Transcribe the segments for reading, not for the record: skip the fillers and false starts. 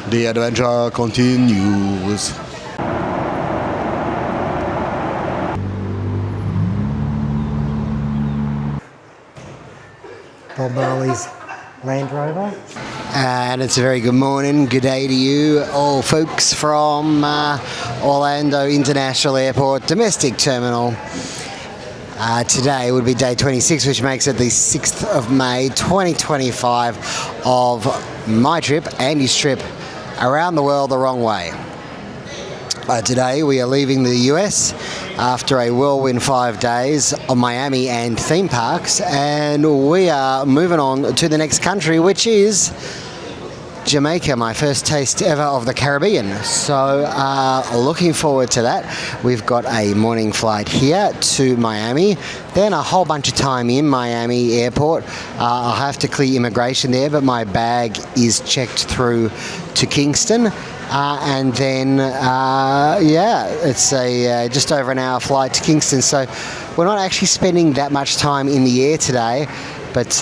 The adventure continues. Bob Marley's Land Rover. And it's a very good morning, good day to you, all folks from Orlando International Airport Domestic Terminal. Today would be day 26, which makes it the 6th of May 2025 of my trip, Andy's trip, around the world the wrong way. Today we are leaving the US after a whirlwind 5 days of Miami and theme parks, and we are moving on to the next country, which is Jamaica, my first taste ever of the Caribbean. So looking forward to that. We've got a morning flight here to Miami, then a whole bunch of time in Miami airport. I'll have to clear immigration there, but my bag is checked through to Kingston. And then, it's a just over an hour flight to Kingston. So we're not actually spending that much time in the air today, but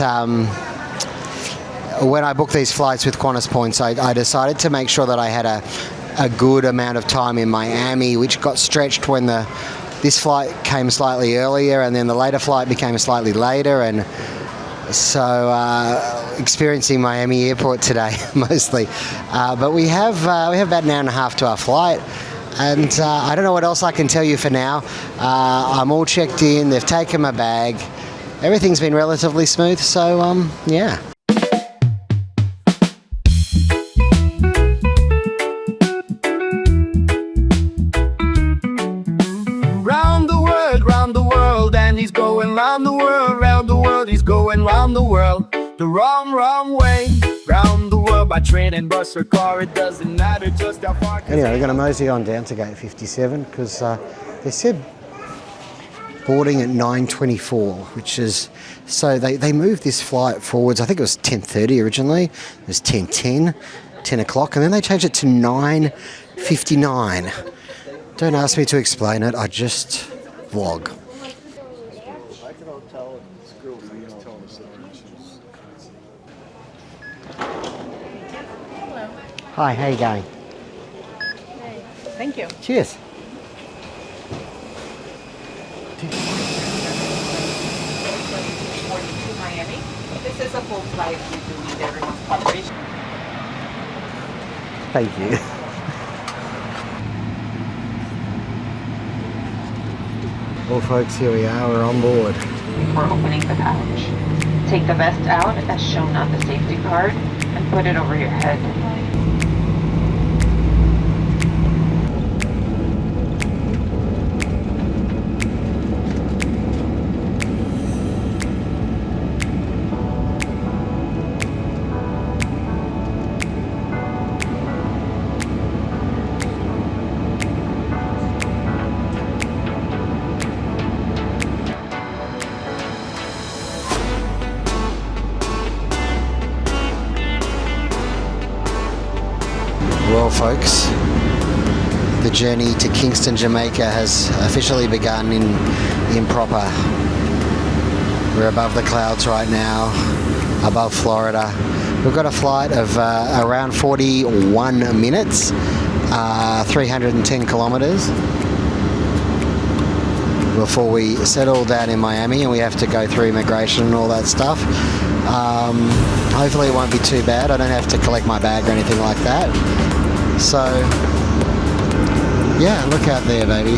when I booked these flights with Qantas Points, I decided to make sure that I had a good amount of time in Miami, which got stretched when this flight came slightly earlier, and then the later flight became slightly later, and so experiencing Miami airport today mostly. But we have about an hour and a half to our flight, and I don't know what else I can tell you for now. I'm all checked in, they've taken my bag, everything's been relatively smooth, so yeah. Round the world, and he's going round the world, he's going round the world, the wrong way. Round the world by train and bus or car, it doesn't matter just how far. Anyway, we're going to mosey on down to gate 57 because they said boarding at 9:24, which is, so they moved this flight forwards. I think it was 10:30 originally, it was 10:10, 10 o'clock, and then they changed it to 9:59. Don't ask me to explain it, I just vlog. Hi, how you going? Hey, thank you. Cheers. To Miami. This is a full flight. We do need everyone's cooperation. Thank you. Well folks, here we are, we're on board. Before opening the pouch, take the vest out as shown on the safety card and put it over your head. Well folks, the journey to Kingston, Jamaica has officially begun in proper. We're above the clouds right now, above Florida. We've got a flight of around 41 minutes, 310 kilometers before we settle down in Miami, and we have to go through immigration and all that stuff. Hopefully it won't be too bad. I don't have to collect my bag or anything like that. So, yeah, look out there, baby.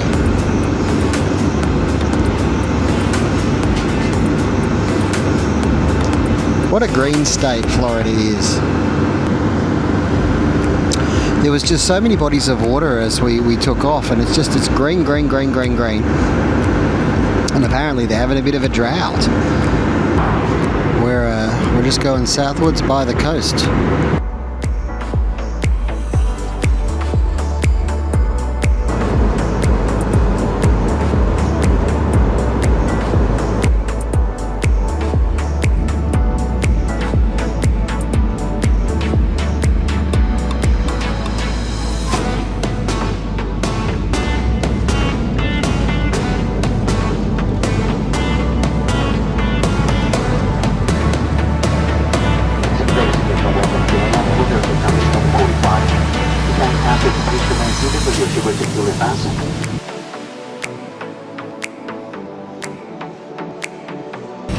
What a green state Florida is. There was just so many bodies of water as we took off, and it's green, green, green, green, green. And apparently they're having a bit of a drought. We're just going southwards by the coast. Please remain seated with your seatbelt securely fastened.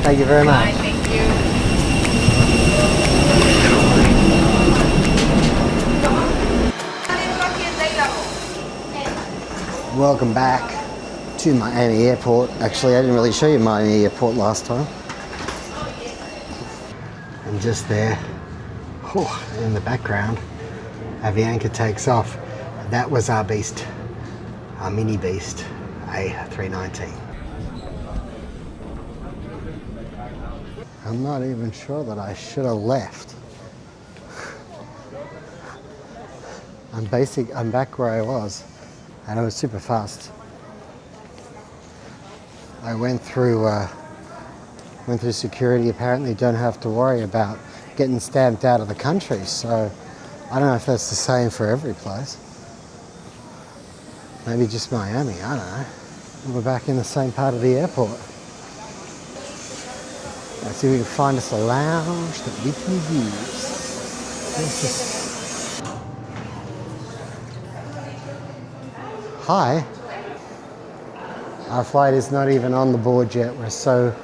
Thank you very much. Welcome back to Miami Airport. Actually, I didn't really show you Miami Airport last time. And just there, in the background, Avianca takes off. That was our beast, our mini beast, A319. I'm not even sure that I should have left. I'm back where I was, and it was super fast. I went through security. Apparently don't have to worry about getting stamped out of the country, so I don't know if that's the same for every place. Maybe just Miami, I don't know. We're back in the same part of the airport. Let's see if we can find us a lounge that we can use. Hi. Our flight is not even on the board yet. We're so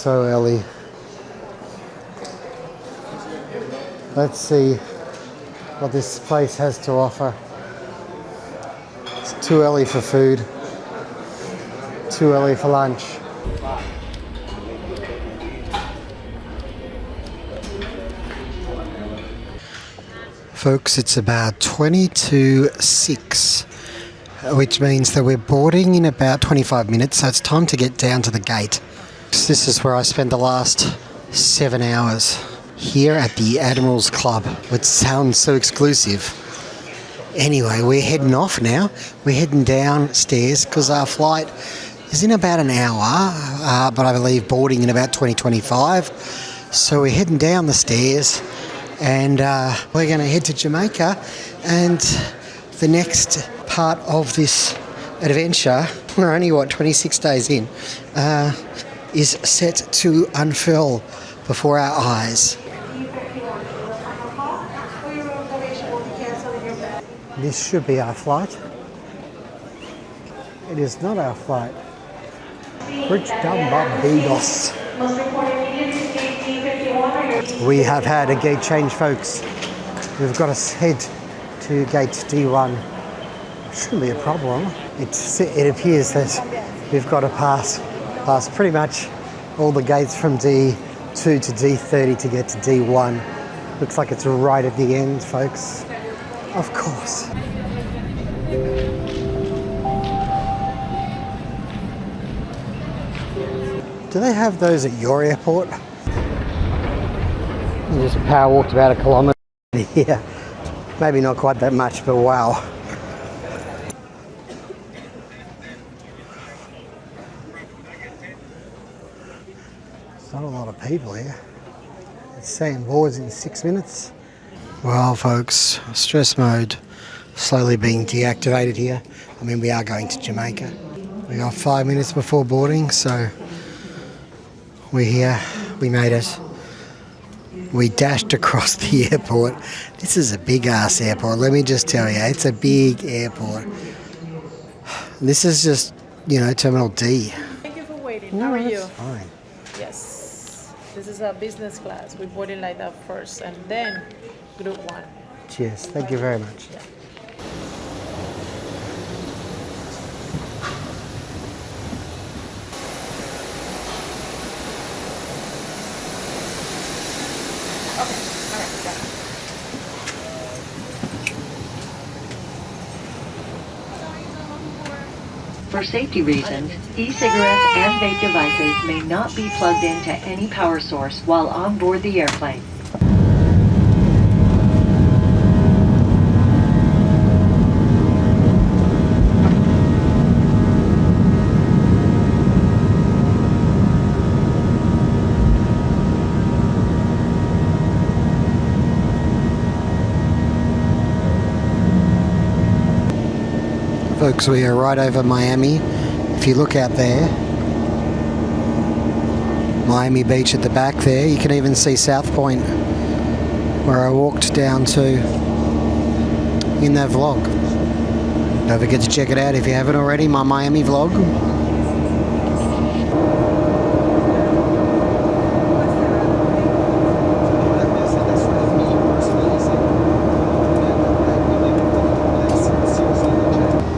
early. Let's see what this place has to offer. It's too early for food. Too early for lunch. Folks, it's about 20 to 6, which means that we're boarding in about 25 minutes, so it's time to get down to the gate. This is where I spent the last 7 hours, here at the Admiral's Club, which sounds so exclusive. Anyway, we're heading off now. We're heading downstairs because our flight is in about an hour, but I believe boarding in about 20-25. So we're heading down the stairs, and we're going to head to Jamaica, and the next part of this adventure, we're only 26 days in, is set to unfurl before our eyes. This should be our flight. It is not our flight. Rich Barbados. We have had a gate change, folks. We've got to head to gate D1. Shouldn't be a problem. It appears that we've got to pass pretty much all the gates from D2 to D30 to get to D1. Looks like it's right at the end, folks. Of course. Do they have those at your airport? I just power walked about 1 kilometre here. Maybe not quite that much, but wow. There's not a lot of people here. It's saying boards in 6 minutes. Well, folks, stress mode slowly being deactivated here. I mean, we are going to Jamaica. We got 5 minutes before boarding, so we're here. We made it. We dashed across the airport. This is a big ass airport, let me just tell you. It's a big airport. This is just, Terminal D. Thank you for waiting. How are you? Fine. Yes. This is a business class. We boarding like that first and then group 1. Cheers. Thank you very much. Yeah. For safety reasons, e-cigarettes and vape devices may not be plugged into any power source while on board the airplane. Folks, we are right over Miami. If you look out there, Miami Beach at the back there, you can even see South Point, where I walked down to. in that vlog. Don't forget to check it out if you haven't already, my Miami vlog.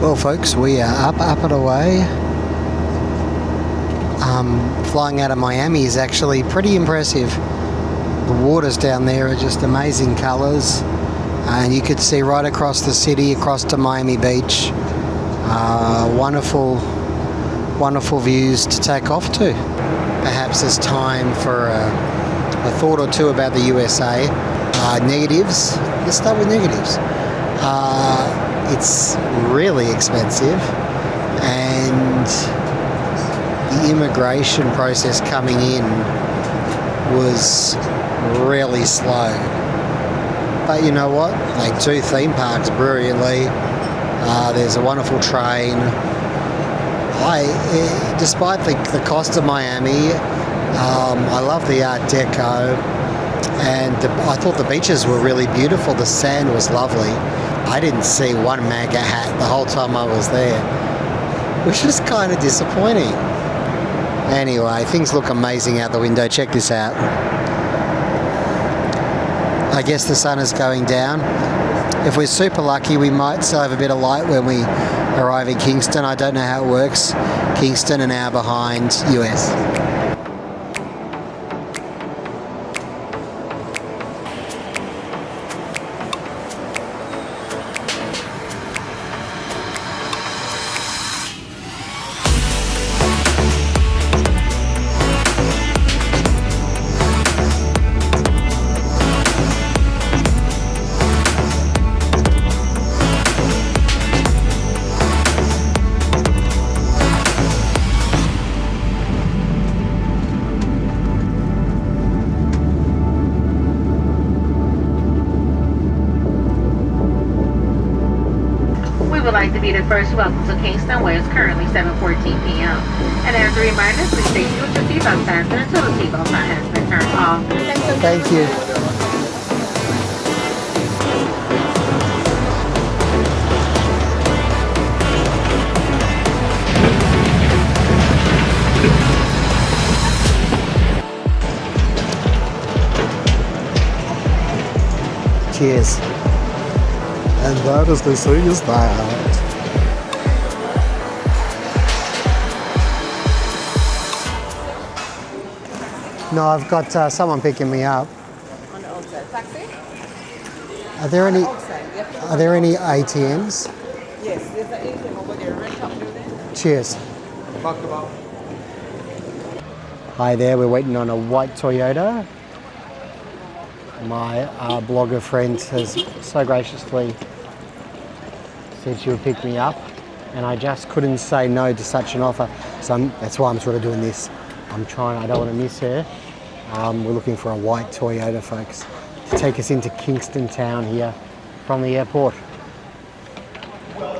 Well folks, we are up and away. Flying out of Miami is actually pretty impressive. The waters down there are just amazing colours, and you could see right across the city, across to Miami Beach. Wonderful, wonderful views to take off to. Perhaps it's time for a thought or two about the USA. Negatives. Let's start with negatives. It's really expensive, and the immigration process coming in was really slow. But you know what? They do theme parks brilliantly. There's a wonderful train. Despite the cost of Miami, I love the Art Deco, and I thought the beaches were really beautiful. The sand was lovely. I didn't see one MAGA hat the whole time I was there, which is kind of disappointing. Anyway, things look amazing out the window. Check this out. I guess the sun is going down. If we're super lucky, we might still have a bit of light when we arrive in Kingston. I don't know how it works. Kingston, an hour behind US. We would like to be the first welcome to Kingston, where it's currently 7:14 p.m. And as a reminder, please stay seated with your seatbelt fastened until the seatbelt sign has been turned off. Thank you. Cheers. And that, as they say, is that. No, I've got someone picking me up. On the outside. Taxi? Are there any Outside. Are there any ATMs? Yes, there's an ATM over there, right up there. Cheers. Hi there, we're waiting on a white Toyota. My blogger friend has so graciously said she would pick me up, and I just couldn't say no to such an offer. So that's why I'm sort of doing this. I don't want to miss her. We're looking for a white Toyota, folks, to take us into Kingston town here from the airport,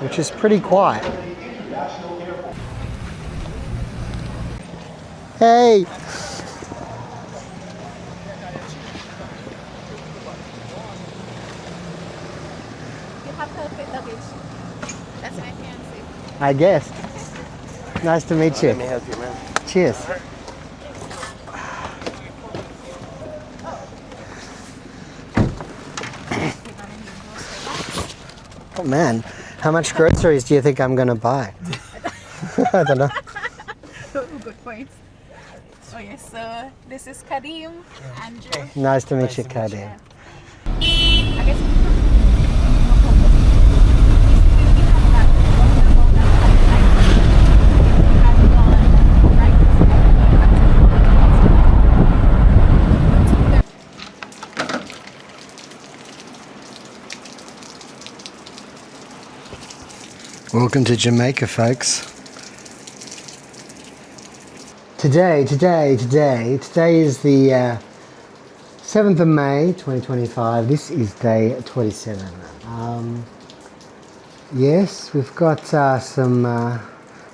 which is pretty quiet. Hey! That's my fiancé. I guessed. Nice to meet you. Let me help you, man. Cheers. Oh man, how much groceries do you think I'm gonna buy? I don't know. Good points. Oh yes, so this is Kadim, Andrew. Nice to meet you, Kadir. I guess Welcome to Jamaica, folks. Today is the 7th of May 2025. This is day 27. Yes, we've got some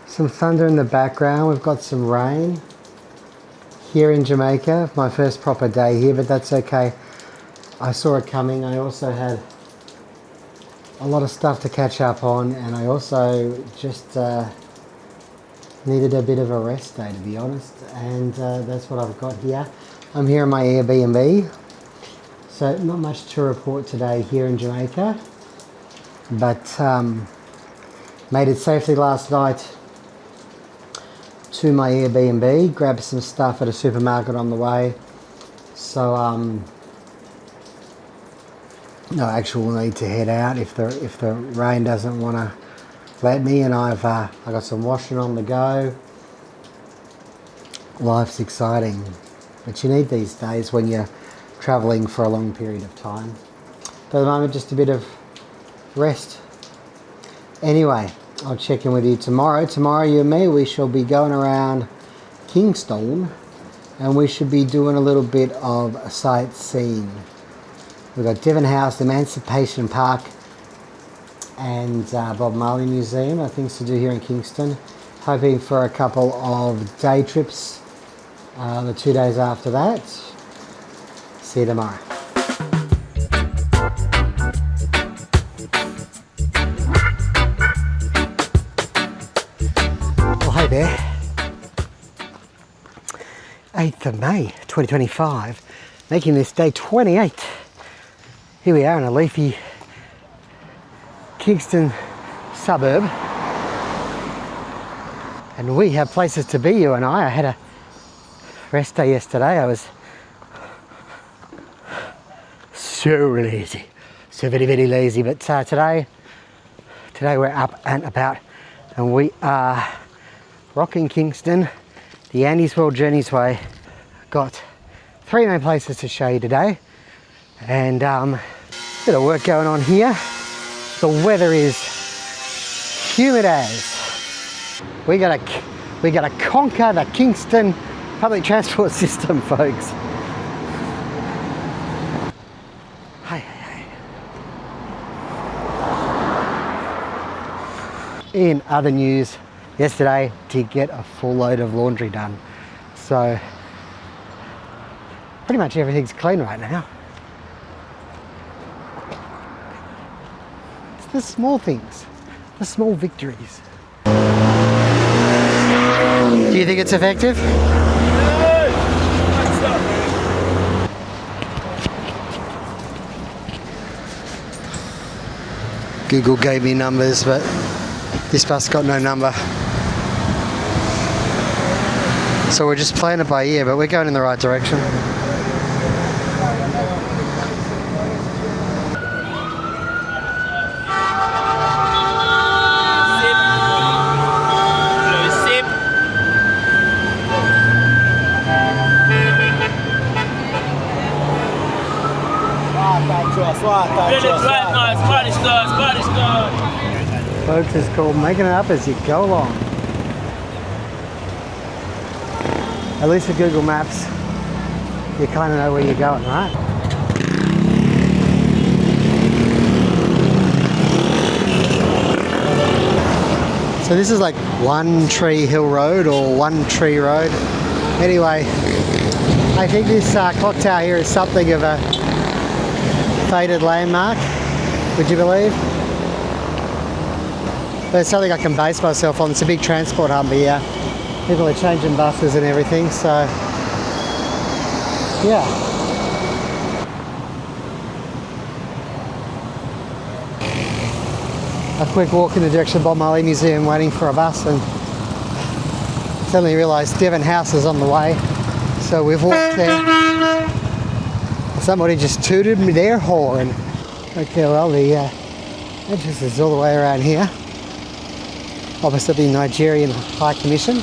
thunder in the background. We've got some rain here in Jamaica. My first proper day here, but that's okay. I saw it coming. I also had a lot of stuff to catch up on, and I also just needed a bit of a rest day, to be honest, and that's what I've got here. I'm here in my Airbnb, so not much to report today here in Jamaica, but made it safely last night to my Airbnb, grabbed some stuff at a supermarket on the way, so no actual need to head out if the rain doesn't want to let me, and I got some washing on the go. Life's exciting, but you need these days when you're travelling for a long period of time. But at the moment, just a bit of rest. Anyway, I'll check in with you tomorrow. Tomorrow, you and me, we shall be going around Kingston, and we should be doing a little bit of sightseeing. We've got Devon House, Emancipation Park, and Bob Marley Museum, things to do here in Kingston. Hoping for a couple of day trips the 2 days after that. See you tomorrow. Well, hi there. 8th of May 2025, making this day 28. Here we are in a leafy Kingston suburb, and we have places to be, you and I. I had a rest day yesterday. I was so lazy, so very, very lazy, but today we're up and about, and we are rocking Kingston the Andy's World Journeys way. Got 3 main places to show you today, and bit of work going on here. The weather is humid as. We gotta conquer the Kingston public transport system, folks. Hey. In other news, yesterday did get a full load of laundry done, so pretty much everything's clean right now. The small things, the small victories. Do you think it's effective? Google gave me numbers, but this bus got no number. So we're just playing it by ear, but we're going in the right direction. Folks, it's called making it up as you go along. At least with Google Maps, you kind of know where you're going, right? So this is like One Tree Hill Road or One Tree Road. Anyway, I think this clock tower here is something of a faded landmark, would you believe? But it's something I can base myself on. It's a big transport hub here. People are changing buses and everything, so yeah. A quick walk in the direction of Bob Marley Museum, waiting for a bus, and suddenly realised Devon House is on the way, so we've walked there. Somebody just tooted me their horn. Okay, well, the entrance is all the way around here, opposite the Nigerian High Commission.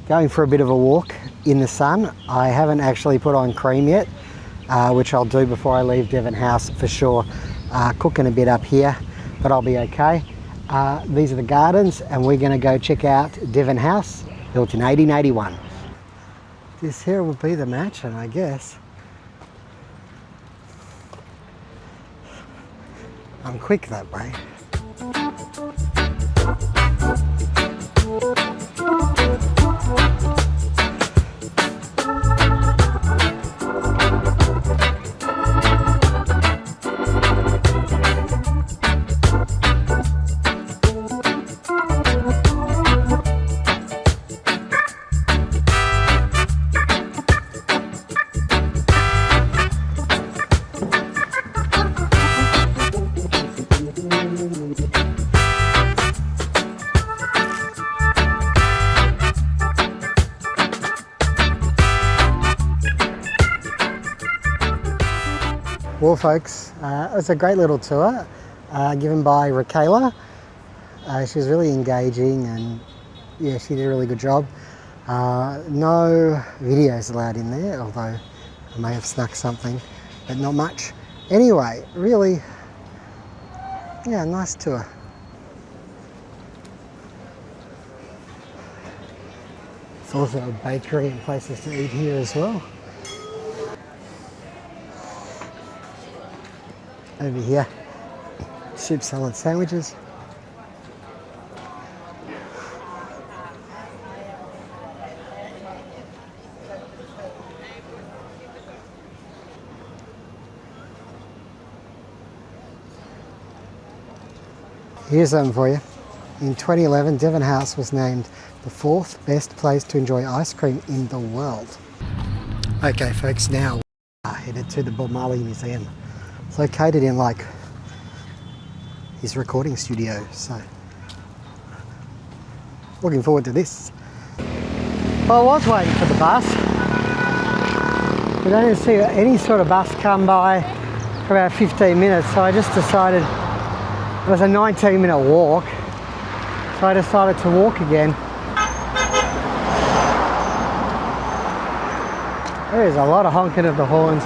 Going for a bit of a walk in the sun. I haven't actually put on cream yet, which I'll do before I leave Devon House for sure. Cooking a bit up here, but I'll be okay. These are the gardens, and we're going to go check out Devon House, built in 1881. This here will be the mansion, I guess. I'm quick that way. Well, folks, it was a great little tour given by Raquela. She was really engaging and yeah, she did a really good job. No videos allowed in there, although I may have snuck something, but not much. Anyway, really, yeah, nice tour. There's also a bakery and places to eat here as well. Over here, soup, salad, sandwiches. Here's something for you. In 2011, Devon House was named the 4th best place to enjoy ice cream in the world. Okay folks, now headed to the Bob Marley Museum. It's located in like his recording studio, so looking forward to this. Well, I was waiting for the bus. We don't see any sort of bus come by for about 15 minutes, so I just decided it was a 19-minute walk, so I decided to walk again. There is a lot of honking of the horns.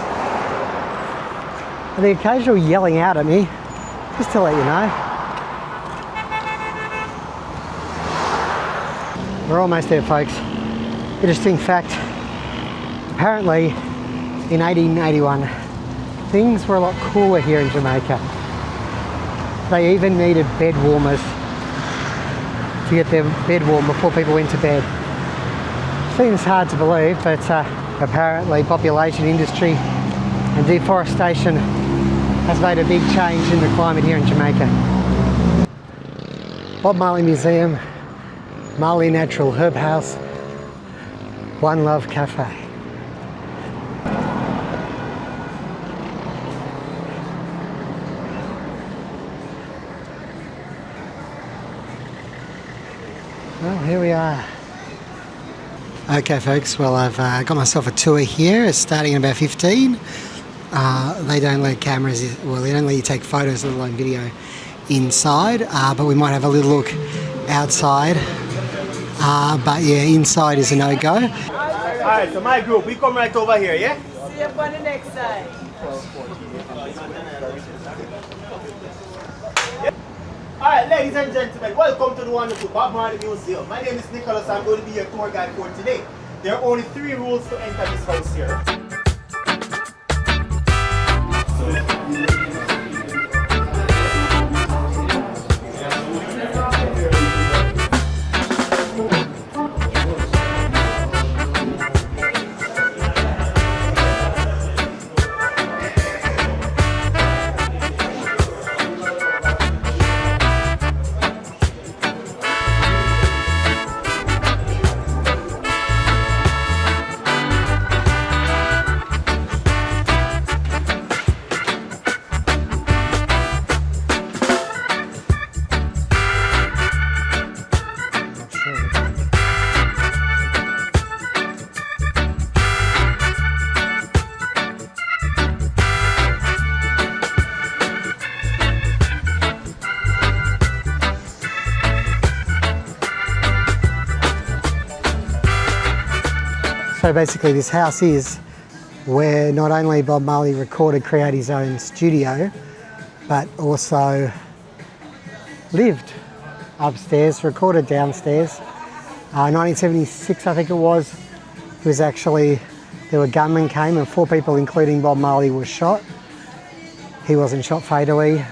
And the occasional yelling out at me, just to let you know. We're almost there, folks. Interesting fact, apparently in 1881, things were a lot cooler here in Jamaica. They even needed bed warmers to get their bed warm before people went to bed. Seems hard to believe, but apparently population, industry and deforestation has made a big change in the climate here in Jamaica. Bob Marley Museum, Marley Natural Herb House, One Love Cafe. Well, here we are. Okay folks, well I've got myself a tour here. It's starting in about 15. They don't let cameras, well they don't let you take photos, let alone video inside, but we might have a little look outside. But yeah, inside is a no-go. Alright, so my group, we come right over here, yeah? See you on the next side. Alright, ladies and gentlemen, welcome to the wonderful Bob Marley Museum. My name is Nicholas, I'm going to be your tour guide for today. There are only 3 rules to enter this house here. So basically this house is where not only Bob Marley recorded, created his own studio, but also lived upstairs, recorded downstairs. 1976 I think it was actually, there were gunmen came and 4 people including Bob Marley were shot. He wasn't shot fatally.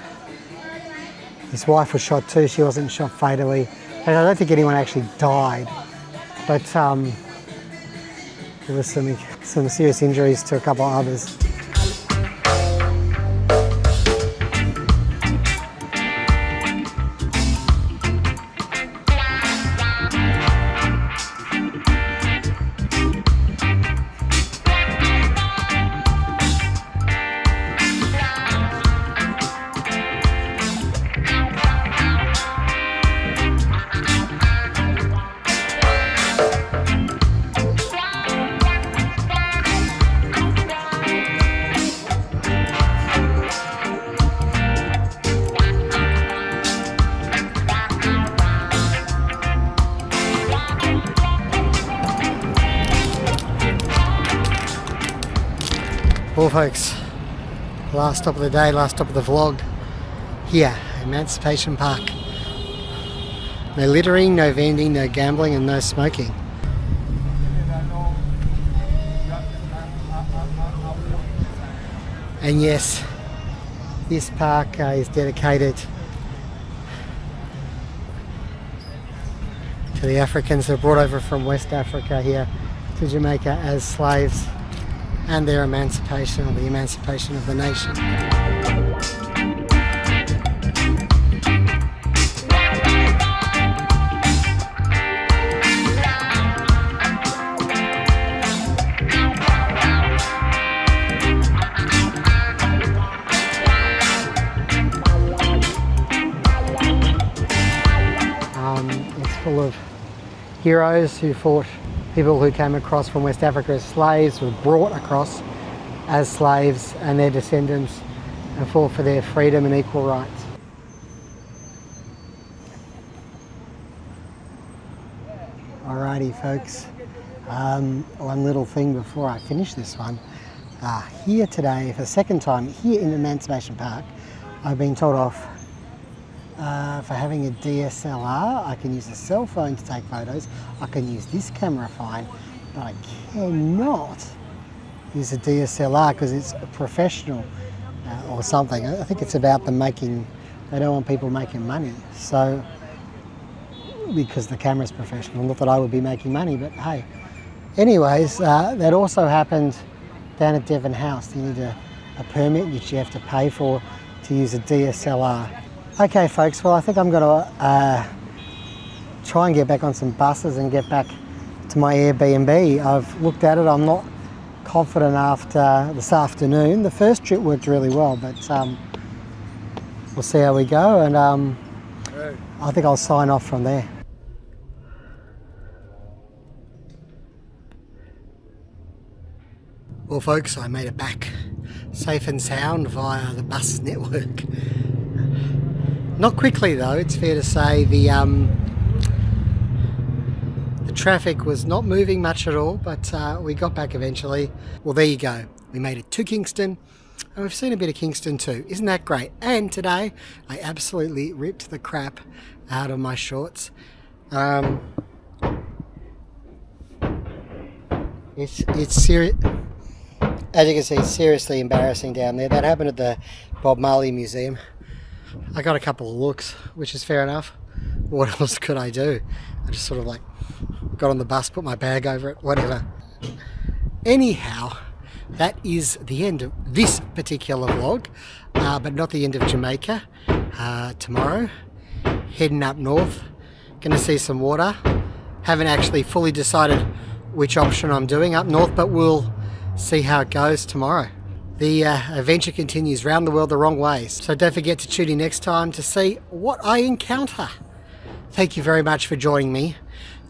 His wife was shot too, she wasn't shot fatally. And I don't think anyone actually died, but there was some serious injuries to a couple of others. Well folks, last stop of the day, last stop of the vlog, here, Emancipation Park. No littering, no vending, no gambling and no smoking. And yes, this park is dedicated to the Africans that were brought over from West Africa here to Jamaica as slaves and their emancipation, or the emancipation of the nation. It's full of heroes who fought, people who came across from West Africa as slaves, were brought across as slaves, and their descendants, and fought for their freedom and equal rights. Alrighty folks, one little thing before I finish this one. Here today, for the second time, here in Emancipation Park, I've been told off for having a DSLR. I can use a cell phone to take photos. I can use this camera fine, but I cannot use a DSLR because it's professional or something. I think it's about them making, they don't want people making money. So, because the camera's professional, not that I would be making money, but hey. Anyways, that also happened down at Devon House. You need a permit which you have to pay for to use a DSLR. Okay folks, well I think I'm going to try and get back on some buses and get back to my Airbnb. I've looked at it, I'm not confident after this afternoon. The first trip worked really well, but we'll see how we go, and I think I'll sign off from there. Well folks, I made it back safe and sound via the bus network. Not quickly though, it's fair to say. The traffic was not moving much at all, but we got back eventually. Well, there you go. We made it to Kingston, and we've seen a bit of Kingston too. Isn't that great? And today, I absolutely ripped the crap out of my shorts. It's serious. As you can see, it's seriously embarrassing down there. That happened at the Marley Museum. I got a couple of looks, which is fair enough. What else could I do? I just sort of like got on the bus, put my bag over it, whatever. Anyhow, that is the end of this particular vlog, but not the end of Jamaica. Tomorrow, heading up north, gonna see some water. Haven't actually fully decided which option I'm doing up north, but we'll see how it goes tomorrow. The adventure continues round the world the wrong ways, so don't forget to tune in next time to see what I encounter. Thank you very much for joining me.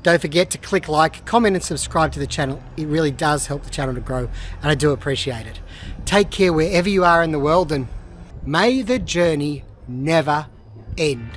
Don't forget to click like, comment and subscribe to the channel. It really does help the channel to grow, and I do appreciate it. Take care wherever you are in the world, and may the journey never end.